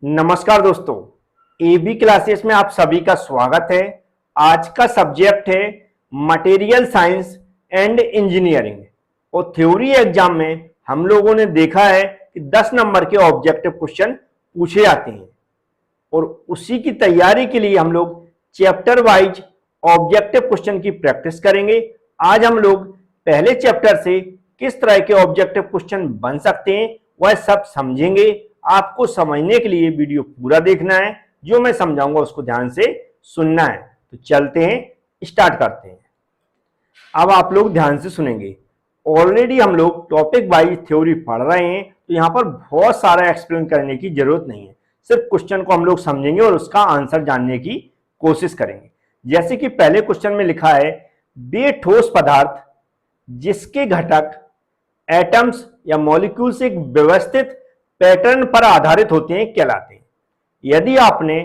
नमस्कार दोस्तों, AB classes में आप सभी का स्वागत है। आज का सब्जेक्ट है मटेरियल साइंस एंड इंजीनियरिंग। और थ्योरी एग्जाम में हम लोगों ने देखा है कि 10 नंबर के ऑब्जेक्टिव क्वेश्चन पूछे जाते हैं और उसी की तैयारी के लिए हम लोग चैप्टर वाइज ऑब्जेक्टिव क्वेश्चन की प्रैक्टिस करेंगे। आज हम लोग पहले चैप्टर से किस तरह के ऑब्जेक्टिव क्वेश्चन बन सकते हैं वह सब समझेंगे। आपको समझने के लिए वीडियो पूरा देखना है, जो मैं समझाऊंगा उसको ध्यान से सुनना है। तो चलते हैं, स्टार्ट करते हैं। अब आप लोग ध्यान से सुनेंगे। ऑलरेडी हम लोग टॉपिक वाइज थ्योरी पढ़ रहे हैं, तो यहां पर बहुत सारा एक्सप्लेन करने की जरूरत नहीं है। सिर्फ क्वेश्चन को हम लोग समझेंगे और उसका आंसर जानने की कोशिश करेंगे। जैसे कि पहले क्वेश्चन में लिखा है, वे ठोस पदार्थ जिसके घटक एटम्स या मॉलिक्यूल्स एक व्यवस्थित पैटर्न पर आधारित होते हैं कहलाते हैं। यदि आपने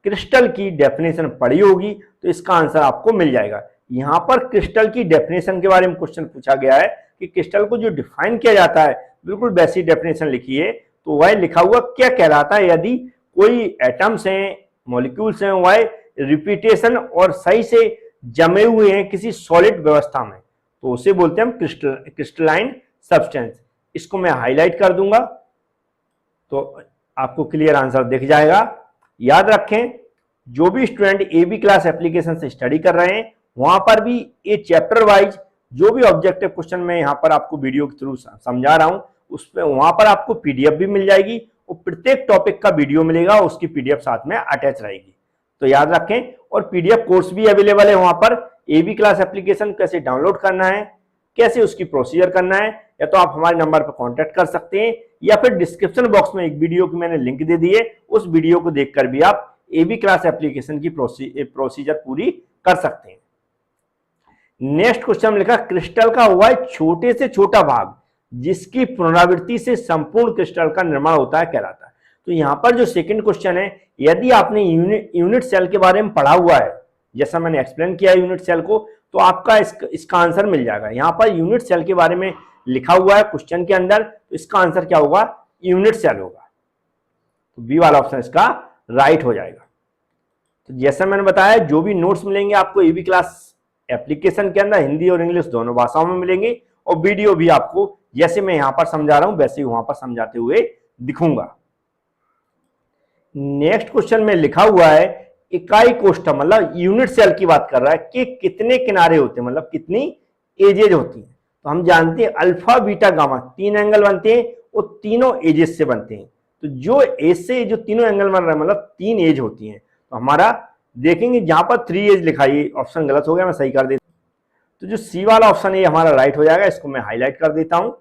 क्रिस्टल की डेफिनेशन पढ़ी होगी तो इसका आंसर आपको मिल जाएगा। यहां पर क्रिस्टल की डेफिनेशन के बारे में क्वेश्चन पूछा गया है कि क्रिस्टल को जो डिफाइन किया जाता है, बिल्कुल वैसी डेफिनेशन लिखी है। तो वह लिखा हुआ क्या कहलाता है? यदि कोई एटम्स हैं, मॉलिक्यूल्स हैं, वह रिपीटेशन और सही से जमे हुए हैं किसी सॉलिड व्यवस्था में, तो उसे बोलते हैं हम क्रिस्टलाइन सब्सटेंस। इसको मैं हाईलाइट कर दूंगा तो आपको क्लियर आंसर दिख जाएगा। याद रखें, जो भी स्टूडेंट एबी क्लास एप्लीकेशन से स्टडी कर रहे हैं, वहां पर भी ये चैप्टर वाइज जो भी ऑब्जेक्टिव क्वेश्चन मैं यहां पर आपको वीडियो के थ्रू समझा रहा हूं, उस पे वहां पर आपको पीडीएफ भी मिल जाएगी और प्रत्येक टॉपिक का वीडियो मिलेगा, उसकी पीडीएफ साथ में अटैच रहेगी। तो याद रखें, और पीडीएफ कोर्स भी अवेलेबल है वहां पर। एबी क्लास एप्लीकेशन कैसे डाउनलोड करना है, कैसे उसकी प्रोसीजर करना है, या तो आप हमारे नंबर पर कांटेक्ट कर सकते हैं, या फिर डिस्क्रिप्शन बॉक्स में एक वीडियो की मैंने लिंक दे दी है, उस वीडियो को देखकर भी आप एबी क्लास एप्लीकेशन की प्रोसीजर पूरी कर सकते हैं। नेक्स्ट क्वेश्चन में लिखा, क्रिस्टल का वह छोटे से छोटा भाग जिसकी पुनरावृत्ति से संपूर्ण क्रिस्टल का निर्माण होता है कहलाता है। तो यहां पर जो सेकंड क्वेश्चन है, यदि आपने यूनिट सेल के बारे में पढ़ा हुआ है, जैसा मैंने एक्सप्लेन किया यूनिट सेल को, तो आपका इसका आंसर मिल जाएगा। यहां पर यूनिट सेल के बारे में लिखा हुआ है क्वेश्चन के अंदर, तो इसका आंसर क्या होगा? यूनिट सेल होगा। तो बी वाला ऑप्शन इसका राइट हो जाएगा। तो जैसा मैंने बताया, जो भी नोट्स मिलेंगे आपको एबी क्लास एप्लीकेशन के अंदर हिंदी और इंग्लिश दोनों भाषाओं में मिलेंगे, और वीडियो भी आपको जैसे मैं यहां पर समझा रहा हूं वैसे ही वहां पर समझाते हुए दिखूंगा। नेक्स्ट क्वेश्चन में लिखा हुआ है, इकाई कोष्ठक मतलब यूनिट सेल की बात कर रहा है कि कितने किनारे होते हैं, मतलब कितनी एजेज होती हैं। तो हम जानते हैं अल्फा बीटा गामा 3 एंगल बनते हैं, वो तीनों एजेस से बनते हैं। तो जो एज से जो तीनों एंगल बन रहे हैं, मतलब 3 एज होती हैं। तो हमारा देखेंगे जहां पर 3 एज लिखा है, ऑप्शन गलत हो गया, मैं सही कर देता हूं। तो जो सी वाला ऑप्शन है हमारा राइट हो जाएगा, इसको मैं हाईलाइट कर देता हूं।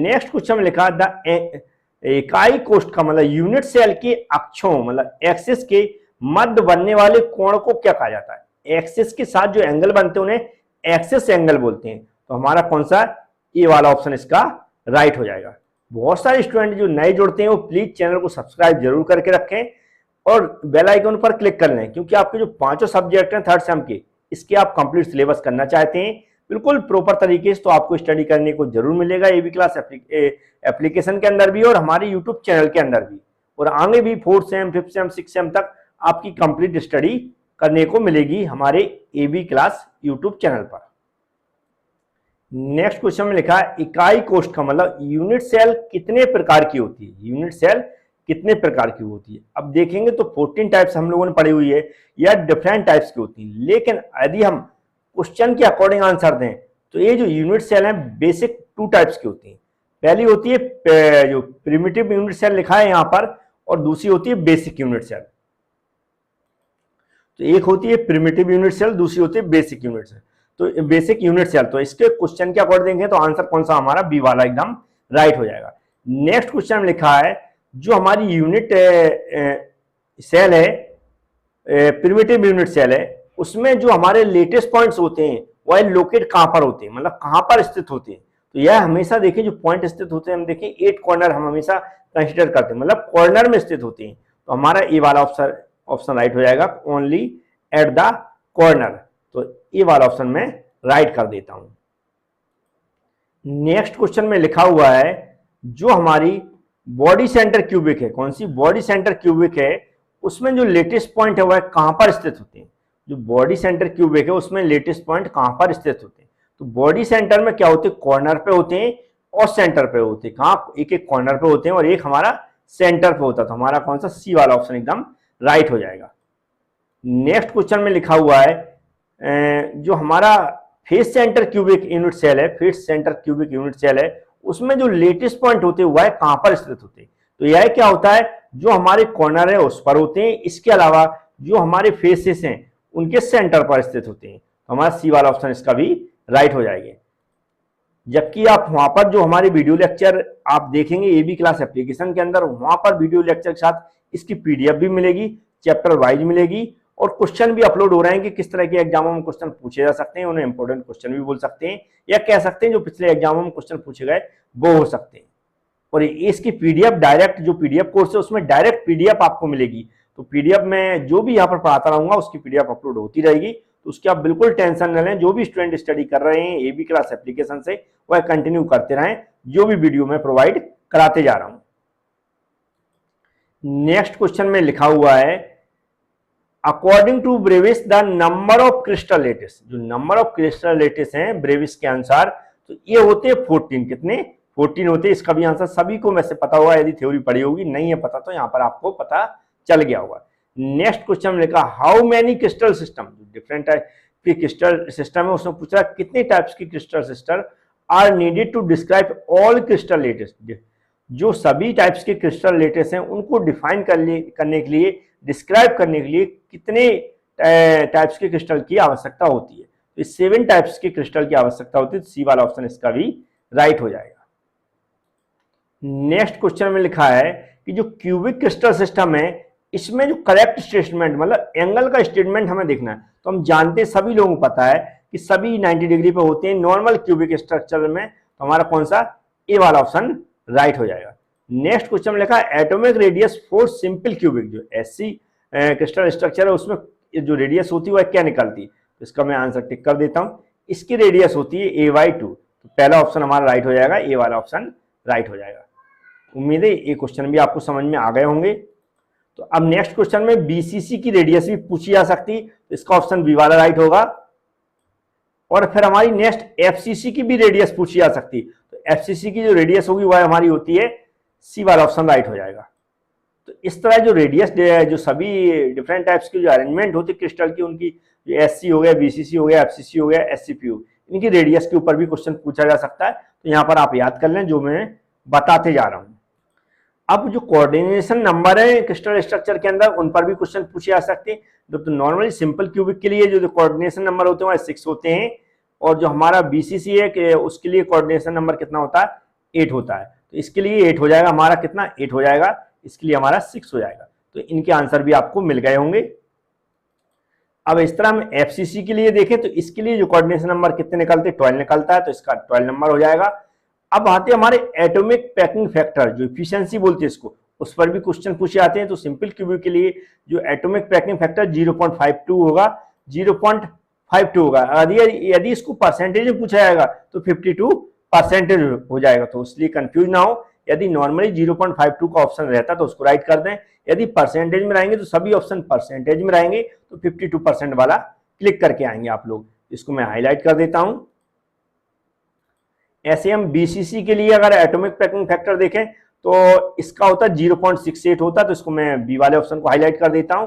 नेक्स्ट क्वेश्चन में लिखा, द इकाई कोष्ठक मतलब यूनिट सेल के अक्षों मतलब एक्सिस के मध्य बनने वाले कोण को क्या कहा जाता है? एक्सिस के साथ जो एंगल बनते हैं उन्हें एक्सिस एंगल बोलते हैं। तो हमारा कौन सा? ए वाला ऑप्शन इसका राइट हो जाएगा। बहुत सारे स्टूडेंट जो नए जुड़ते हैं वो प्लीज चैनल को सब्सक्राइब जरूर करके रखें और बेल आइकन पर क्लिक कर लें, क्योंकि आपके जो 5 सब्जेक्ट हैं थर्ड सेम के, इसके आप कंप्लीट सिलेबस करना चाहते हैं बिल्कुल प्रॉपर तरीके से, तो आपको स्टडी करने को जरूर मिलेगा एबी क्लास एप्लीकेशन के अंदर भी और हमारे यूट्यूब चैनल के अंदर भी। और आगे भी 4th same 5th same 6th same तक आपकी कंप्लीट स्टडी करने को मिलेगी हमारे एबी क्लास यूट्यूब चैनल पर। नेक्स्ट क्वेश्चन में लिखा है, इकाई कोष्ठक मतलब यूनिट सेल कितने प्रकार की होती है? यूनिट सेल कितने प्रकार की होती है? अब देखेंगे तो 14 टाइप्स हम लोगों ने पढ़ी हुई है, या डिफरेंट टाइप्स की होती है। लेकिन यदि हम क्वेश्चन के अकॉर्डिंग आंसर दें तो ये जो यूनिट सेल है बेसिक 2 टाइप्स की होती है। पहली होती है जो प्रिमिटिव यूनिट सेल लिखा है यहां पर, और दूसरी होती है बेसिक यूनिट सेल। तो एक होती है प्रिमिटिव यूनिट सेल, दूसरी होती है बेसिक यूनिट सेल। तो बेसिक यूनिट सेल, तो इसके क्वेश्चन के अकॉर्डिंग देंगे तो आंसर कौन सा? हमारा बी वाला एकदम राइट हो जाएगा। नेक्स्ट क्वेश्चन में लिखा है, जो हमारी यूनिट सेल है, प्रिमिटिव यूनिट सेल है, उसमें जो हमारे लेटेस्ट पॉइंट्स होते हैं वह लोकेट कहां पर होते हैं, मतलब कहां पर स्थित होते हैं। तो यह हमेशा देखिए जो पॉइंट स्थित होते हैं, हम देखें 8 कॉर्नर हम हमेशा कंसिडर करते हैं, मतलब कॉर्नर में स्थित होते हैं। तो हमारा ए वाला ऑप्शन राइट हो जाएगा, ओनली एट द कॉर्नर। तो ए वाला ऑप्शन में राइट कर देता हूं। नेक्स्ट क्वेश्चन में लिखा हुआ है, जो हमारी बॉडी सेंटर क्यूबिक है, कौन सी बॉडी सेंटर क्यूबिक है, उसमें जो लेटेस्ट पॉइंट है वह कहां पर स्थित होते हैं। जो बॉडी सेंटर क्यूबिक है उसमें लेटेस्ट पॉइंट कहां पर स्थित होते हैं। तो बॉडी सेंटर में क्या होते हैं, कॉर्नर पे होते हैं और सेंटर पे होते हैं। कहां, एक एक कॉर्नर पे होते हैं और एक हमारा सेंटर पे होता है। तो हमारा कौन सा, सी वाला ऑप्शन एकदम राइट हो जाएगा। नेक्स्ट क्वेश्चन में लिखा हुआ है जो हमारा face centre cubic unit cell है, face centre cubic unit cell है, उसमें जो लेटेस्ट पॉइंट होते हैं वह कहां पर स्थित होते हैं। तो यह क्या होता है, जो हमारे कॉर्नर है उस पर होते हैं, इसके अलावा जो हमारे फेसेस हैं उनके सेंटर पर स्थित होते हैं। तो हमारा सी वाला ऑप्शन इसका भी राइट हो जाएगा। जबकि आप वहां पर जो हमारे वीडियो लेक्चर आप देखेंगे एबी क्लास एप्लीकेशन के अंदर, वहां पर वीडियो लेक्चर के साथ इसकी पीडीएफ भी मिलेगी, चैप्टर वाइज मिलेगी और क्वेश्चन भी अपलोड हो रहे हैं कि किस तरह के एग्जामों में क्वेश्चन पूछे जा सकते हैं। उन्हें इंपॉर्टेंट क्वेश्चन भी बोल सकते हैं या कह सकते हैं जो पिछले एग्जामों में क्वेश्चन पूछे गए वो हो सकते हैं। और इसकी पीडीएफ डायरेक्ट, जो पीडीएफ कोर्स है उसमें डायरेक्ट पीडीएफ आपको मिलेगी। तो पीडीएफ में जो भी यहाँ पर पढ़ाता रहूंगा उसकी पीडीएफ अपलोड होती रहेगी, तो उसकी आप बिल्कुल टेंशन न लें। जो भी स्टूडेंट स्टडी कर रहे हैं एबी क्लास एप्लीकेशन से वह कंटिन्यू करते रहें, जो भी वीडियो में प्रोवाइड कराते जा रहा हूं। नेक्स्ट क्वेश्चन में लिखा हुआ है according to Bravais the number of crystal lattice. जो नंबर ऑफ क्रिस्टल लेटिस हैं ब्रेविस के अनुसार, तो ये होते हैं 14। कितने, 14 होते हैं। इसका भी आंसर सभी को वैसे पता होगा यदि थ्योरी पढ़ी होगी, नहीं है पता तो यहाँ पर आपको पता चल गया होगा। नेक्स्ट क्वेश्चन में लिखा how many crystal system, different type के क्रिस्टल सिस्टम है, उसमें पूछ रहा है कितने टाइप्स की crystal system are needed to describe all crystal lattice. जो सभी टाइप्स के क्रिस्टल लेटिस हैं उनको डिफाइन करने के लिए, डिस्क्राइब करने के लिए कितने टाइप्स के क्रिस्टल की आवश्यकता होती है। तो 7 टाइप्स के क्रिस्टल की आवश्यकता होती है। सी वाला ऑप्शन इसका भी राइट हो जाएगा। नेक्स्ट क्वेश्चन में लिखा है कि जो क्यूबिक क्रिस्टल सिस्टम है इसमें जो करेक्ट स्टेटमेंट, मतलब एंगल का स्टेटमेंट हमें देखना है। तो हम जानते हैं, सभी लोगों को पता है कि सभी 90 डिग्री पे होते हैं नॉर्मल क्यूबिक स्ट्रक्चर में। तो हमारा कौन सा, ए वाला ऑप्शन राइट हो जाएगा। नेक्स्ट क्वेश्चन में लिखा है atomic radius for simple cubic, जो एससी क्रिस्टल स्ट्रक्चर है उसमें जो रेडियस होती है वह क्या निकलती है। तो इसका मैं आंसर टिक कर देता हूं, इसकी रेडियस होती है AY2। तो पहला ऑप्शन हमारा राइट हो जाएगा, ए वाला ऑप्शन राइट हो जाएगा। उम्मीद है ये क्वेश्चन भी आपको समझ में आ गए होंगे। तो अब नेक्स्ट क्वेश्चन में BCC की रेडियस भी पूछी जा सकती, तो इसका ऑप्शन बी वाला राइट होगा। और फिर हमारी नेक्स्ट FCC की भी रेडियस पूछी जा सकती, तो FCC की जो रेडियस होगी वह हमारी होती है, सी वाला ऑप्शन राइट हो जाएगा। तो इस तरह जो रेडियस, जो सभी डिफरेंट टाइप्स की जो अरेंजमेंट होती है क्रिस्टल की, उनकी जो SC हो गया, BCC हो गया, FCC हो गया, SCP, इनकी रेडियस के ऊपर भी क्वेश्चन पूछा जा सकता है। तो यहाँ पर आप याद कर लें जो मैं बताते जा रहा हूँ। अब जो कोऑर्डिनेशन नंबर है क्रिस्टल स्ट्रक्चर के अंदर, उन पर भी क्वेश्चन पूछे जा सकते हैं। तो नॉर्मली सिंपल क्यूबिक के लिए जो कोऑर्डिनेशन नंबर होते हैं वह 6 होते हैं, और जो हमारा BCC है कि उसके लिए कोऑर्डिनेशन नंबर कितना होता है, 8 होता है। तो इसके लिए 8 हो जाएगा, हमारा कितना 8 हो जाएगा, इसके लिए हमारा 6 हो जाएगा। तो इनके आंसर भी आपको मिल गए होंगे। अब इस तरह हम FCC के लिए देखें तो इसके लिए जो कोऑर्डिनेशन नंबर कितने निकलते हैं, 12 निकलता है, तो इसका 12 नंबर हो जाएगा। अब आते हैं हमारे एटॉमिक पैकिंग फैक्टर, जो इफिशियंसी बोलते हैं इसको, उस पर भी क्वेश्चन पूछे जाते हैं। तो सिंपल क्यूबिक के लिए जो एटॉमिक पैकिंग फैक्टर 0.52 होगा, 0.52 होगा। यदि इसको परसेंटेज में पूछा जाएगा तो 52% हो जाएगा। तो इसलिए कंफ्यूज ना हो, यदि नॉर्मली 0.52 का ऑप्शन रहता तो उसको राइट कर दें, यदि परसेंटेज में रहेंगे तो सभी ऑप्शन परसेंटेज में रहेंगे, तो 52% वाला क्लिक करके आएंगे आप लोग। इसको मैं हाईलाइट कर देता हूं। ऐसे हम BCC के लिए अगर एटॉमिक पैकिंग फैक्टर देखें तो इसका होता है 0.68 होता है, तो इसको मैं बी वाले ऑप्शन को हाईलाइट कर देता हूं।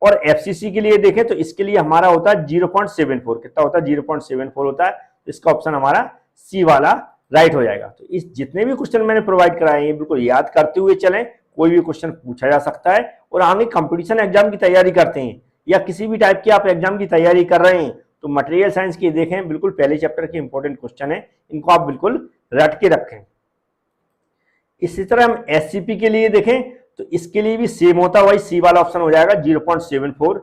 और FCC के लिए देखें तो इसके लिए हमारा होता है 0.74, कितना होता है, 0.74 होता है। तो इसका ऑप्शन हमारा सी वाला राइट हो जाएगा। तो इस जितने भी क्वेश्चन मैंने प्रोवाइड कराए हैं बिल्कुल याद करते हुए चलें, कोई भी क्वेश्चन पूछा जा सकता है। और आगे कंपटीशन एग्जाम की तैयारी करते हैं या किसी भी टाइप की आप एग्जाम की तैयारी कर रहे हैं तो मटेरियल साइंस की देखें, बिल्कुल पहले चैप्टर के इंपॉर्टेंट क्वेश्चन है, इनको आप बिल्कुल रट के रखें। इसी तरह हम SCP के लिए देखें तो इसके लिए भी सेम होता है, वही सी वाला ऑप्शन हो जाएगा 0.74।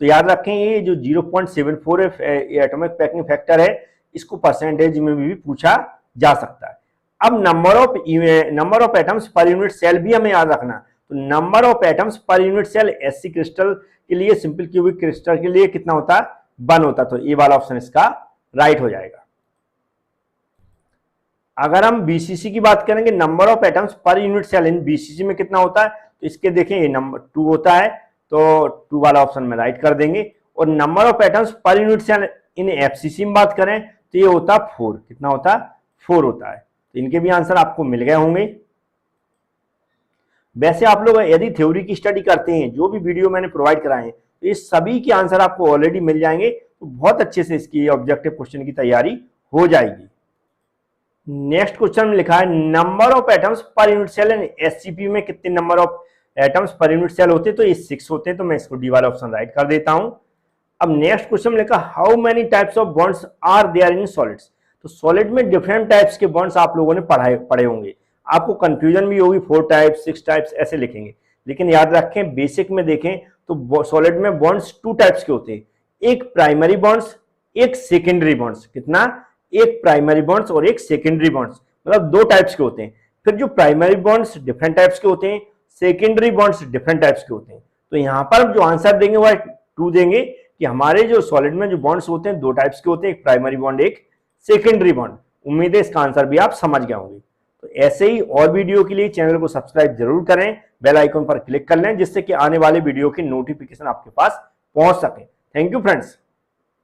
तो याद रखें ये जो 0.74 है एटॉमिक पैकिंग फैक्टर है, इसको परसेंटेज में भी पूछा जा सकता है। अब number of atoms per unit cell भी हमें याद रखना। तो number of atoms per unit cell SC crystal के लिए, सिंपल क्यूबिक क्रिस्टल के लिए कितना होता है, 1 होता है। तो ये वाला ऑप्शन इसका राइट हो जाएगा। अगर हम बीसीसी की बात करेंगे, number of atoms per unit cell in BCC में कितना होता है, तो इसके देखें ये नंबर 2 होता है, तो 2 वाला ऑप्शन में राइट कर देंगे। और number of atoms per unit cell in FCC में बात करें तो ये होता है 4। कितना होता है? 4 होता है। तो इनके भी आंसर आपको मिल गए होंगे। वैसे आप लोग यदि थ्योरी की स्टडी करते हैं, जो भी वीडियो मैंने प्रोवाइड कराए हैं, तो ये सभी के आंसर आपको ऑलरेडी मिल जाएंगे, तो बहुत अच्छे से इसकी ऑब्जेक्टिव क्वेश्चन की तैयारी हो जाएगी। नेक्स्ट क्वेश्चन में लिखा है number of atoms per unit cell and SCP में कितने number of atoms per unit cell होते हैं, तो ये 6 होते हैं। तो मैं इसको डी वाला ऑप्शन राइट कर देता हूं। अब नेक्स्ट क्वेश्चन में लिखा how many types of bonds are there in solids. तो सॉलिड में डिफरेंट टाइप्स के बॉन्ड्स आप लोगों ने पढ़े होंगे, आपको कंफ्यूजन भी होगी, 4 टाइप्स 6 टाइप्स ऐसे लिखेंगे, लेकिन याद रखें बेसिक में देखें तो सॉलिड में बॉन्ड्स 2 टाइप्स के होते हैं, एक प्राइमरी बॉन्ड्स, एक सेकेंडरी बॉन्ड्स। कितना? एक प्राइमरी बॉन्ड्स और एक सेकेंडरी बॉन्ड्स, मतलब 2 टाइप्स के होते हैं। फिर जो प्राइमरी बॉन्ड्स डिफरेंट टाइप्स के होते हैं, सेकेंडरी बॉन्ड्स डिफरेंट टाइप्स के होते हैं। तो यहां पर जो आंसर देंगे वह 2 देंगे कि हमारे जो सॉलिड में जो बॉन्ड्स होते हैं 2 टाइप्स के होते हैं, एक प्राइमरी बॉन्ड एक सेकेंडरी बॉन्ड। उम्मीद है इसका आंसर भी आप समझ गए होंगे। तो ऐसे ही और वीडियो के लिए चैनल को सब्सक्राइब जरूर करें, बेल आइकन पर क्लिक कर लें, जिससे कि आने वाले वीडियो की नोटिफिकेशन आपके पास पहुंच सके। Thank you friends.